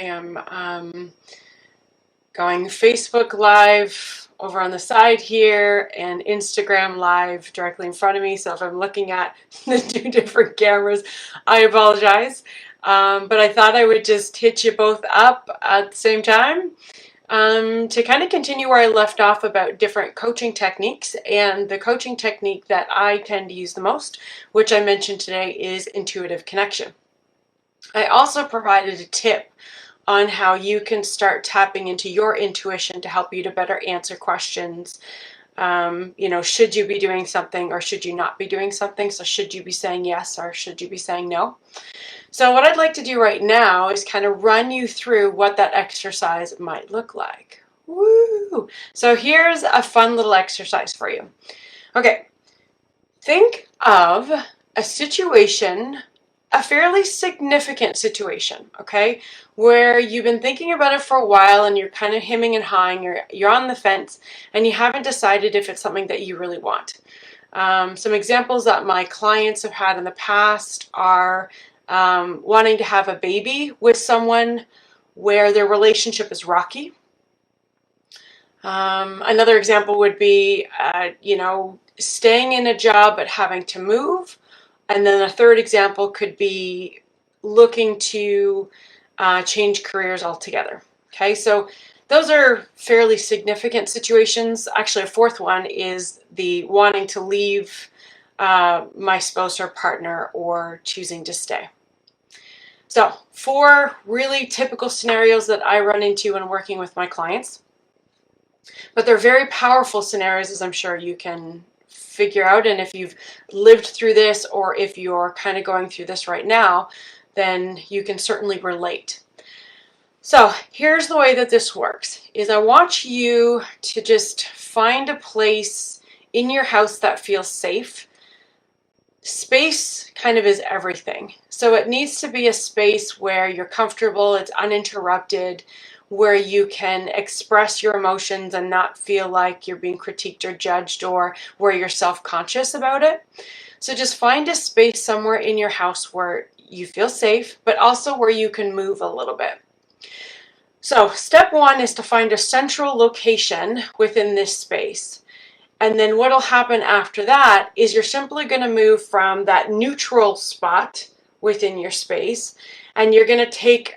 am going Facebook Live over on the side here and Instagram Live directly in front of me. So if I'm looking at the two different cameras, I apologize. But I thought I would just hit you both up at the same time to kind of continue where I left off about different coaching techniques. And the coaching technique that I tend to use the most, which I mentioned today, is intuitive connection. I also provided a tip on how you can start tapping into your intuition to help you to better answer questions. Should you be doing something or should you not be doing something? So should you be saying yes or should you be saying no? So what I'd like to do right now is kind of run you through what that exercise might look like. Woo! So here's a fun little exercise for you. Okay, think of a situation, a fairly significant situation, okay, where you've been thinking about it for a while and you're kind of hemming and hawing, you're on the fence and you haven't decided if it's something that you really want. Some examples that my clients have had in the past are wanting to have a baby with someone where their relationship is rocky. Another example would be, staying in a job but having to move. And then a third example could be looking to change careers altogether. Okay, so those are fairly significant situations. Actually, a fourth one is the wanting to leave my spouse or partner or choosing to stay. So 4 really typical scenarios that I run into when working with my clients. But they're very powerful scenarios, as I'm sure you can figure out. And if you've lived through this or if you're kind of going through this right now, then you can certainly relate. So here's the way that this works, is I want you to just find a place in your house that feels safe. Space kind of is everything. So it needs to be a space where you're comfortable, it's uninterrupted, where you can express your emotions and not feel like you're being critiqued or judged or where you're self-conscious about it. So just find a space somewhere in your house where you feel safe, but also where you can move a little bit. So step 1 is to find a central location within this space. And then what'll happen after that is you're simply going to move from that neutral spot within your space, and you're going to take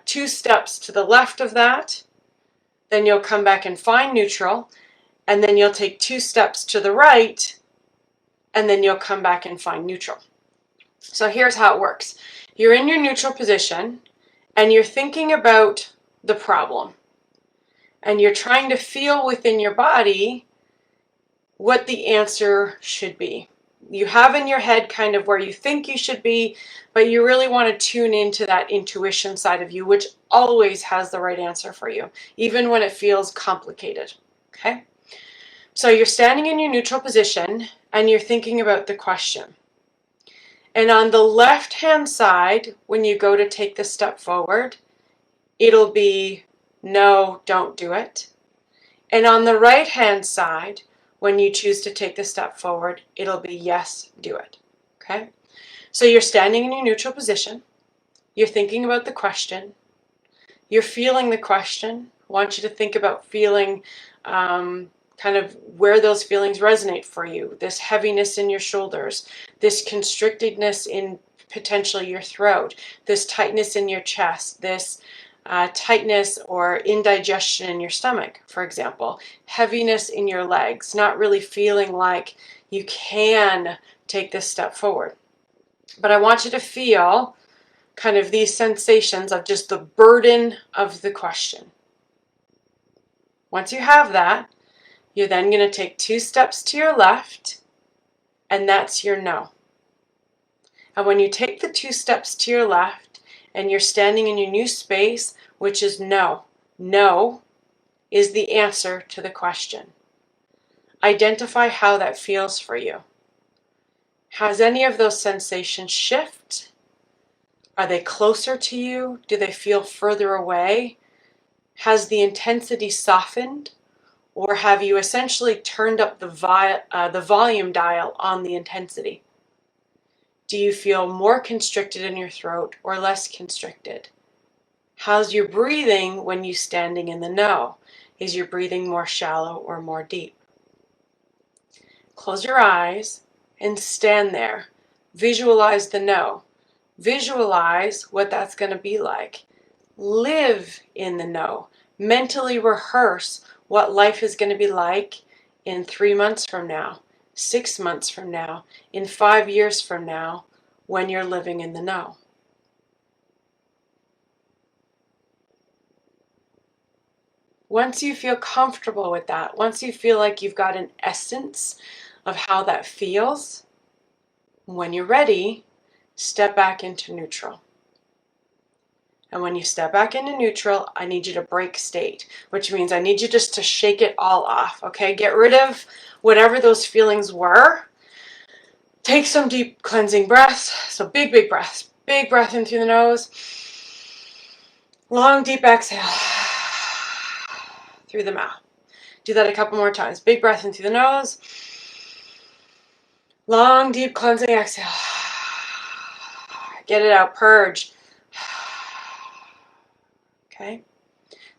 2 steps to the left of that. Then you'll come back and find neutral, and then you'll take 2 steps to the right, and then you'll come back and find neutral. So here's how it works. You're in your neutral position, and you're thinking about the problem, and you're trying to feel within your body what the answer should be. You have in your head kind of where you think you should be, but you really want to tune into that intuition side of you, which always has the right answer for you, even when it feels complicated. Okay? So you're standing in your neutral position and you're thinking about the question. And on the left-hand side, when you go to take the step forward, it'll be no, don't do it. And on the right-hand side, when you choose to take the step forward, it'll be yes, do it. Okay? So you're standing in your neutral position. You're thinking about the question. You're feeling the question. I want you to think about feeling kind of where those feelings resonate for you. This heaviness in your shoulders, this constrictedness in potentially your throat, this tightness in your chest, this tightness or indigestion in your stomach, for example, heaviness in your legs, not really feeling like you can take this step forward. But I want you to feel kind of these sensations of just the burden of the question. Once you have that, you're then going to take 2 steps to your left, and that's your no. And when you take the 2 steps to your left, and you're standing in your new space, which is no. No is the answer to the question. Identify how that feels for you. Has any of those sensations shifted? Are they closer to you? Do they feel further away? Has the intensity softened? Or have you essentially turned up the volume dial on the intensity? Do you feel more constricted in your throat or less constricted? How's your breathing when you're standing in the no? Is your breathing more shallow or more deep? Close your eyes and stand there. Visualize the no. Visualize what that's going to be like. Live in the no. Mentally rehearse what life is going to be like in 3 months from now, 6 months from now, in 5 years from now, when you're living in the no. Once you feel comfortable with that, once you feel like you've got an essence of how that feels, when you're ready, step back into neutral. And when you step back into neutral, I need you to break state, which means I need you just to shake it all off, okay? Get rid of whatever those feelings were. Take some deep cleansing breaths. So big, big breaths. Big breath in through the nose. Long, deep exhale through the mouth. Do that a couple more times. Big breath in through the nose. Long, deep cleansing exhale. Get it out. Purge. Okay.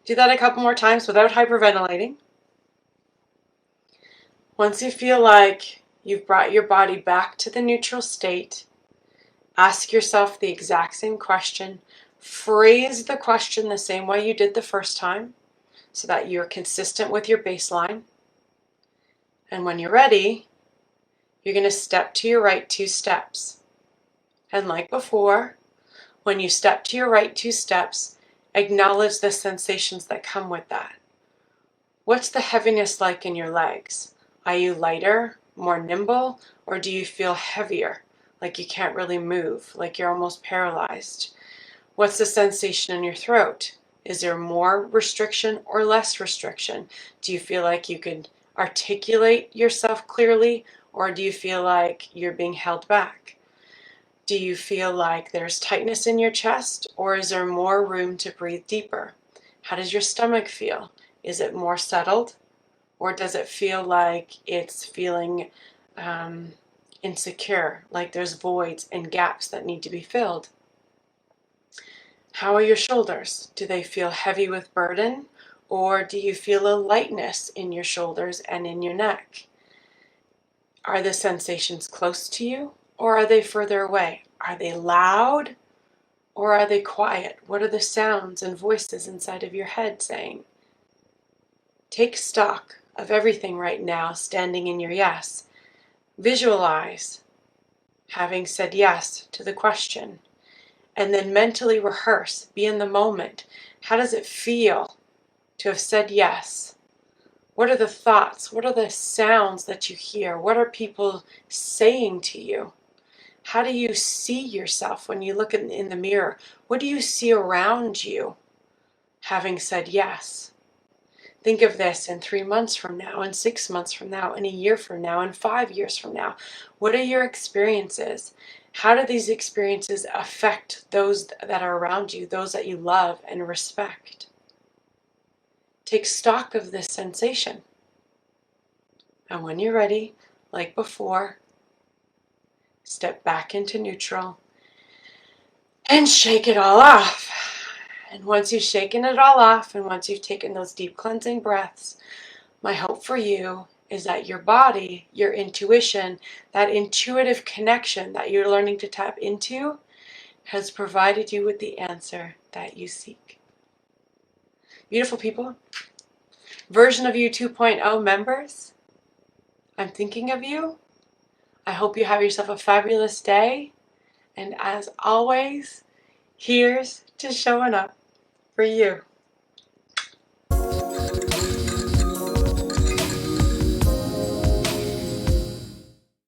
Do that a couple more times without hyperventilating. Once you feel like you've brought your body back to the neutral state, ask yourself the exact same question. Phrase the question the same way you did the first time so that you're consistent with your baseline. And when you're ready, you're going to step to your right 2 steps. And like before, when you step to your right 2 steps, acknowledge the sensations that come with that. What's the heaviness like in your legs? Are you lighter, more nimble, or do you feel heavier, like you can't really move, like you're almost paralyzed? What's the sensation in your throat? Is there more restriction or less restriction? Do you feel like you can articulate yourself clearly, or do you feel like you're being held back? Do you feel like there's tightness in your chest, or is there more room to breathe deeper? How does your stomach feel? Is it more settled, or does it feel like it's feeling insecure, like there's voids and gaps that need to be filled? How are your shoulders? Do they feel heavy with burden, or do you feel a lightness in your shoulders and in your neck? Are the sensations close to you, or are they further away? Are they loud, or are they quiet? What are the sounds and voices inside of your head saying? Take stock of everything right now, standing in your yes. Visualize having said yes to the question, and then mentally rehearse, be in the moment. How does it feel to have said yes? What are the thoughts? What are the sounds that you hear? What are people saying to you? How do you see yourself when you look in the mirror? What do you see around you having said yes? Think of this in 3 months from now, in 6 months from now, in a year from now, in 5 years from now. What are your experiences? How do these experiences affect those that are around you, those that you love and respect? Take stock of this sensation. And when you're ready, like before, step back into neutral and shake it all off. And once you've shaken it all off, and once you've taken those deep cleansing breaths, my hope for you is that your body, your intuition, that intuitive connection that you're learning to tap into has provided you with the answer that you seek. Beautiful people, version of you 2.0 members, I'm thinking of you. I hope you have yourself a fabulous day. And as always, here's to showing up for you.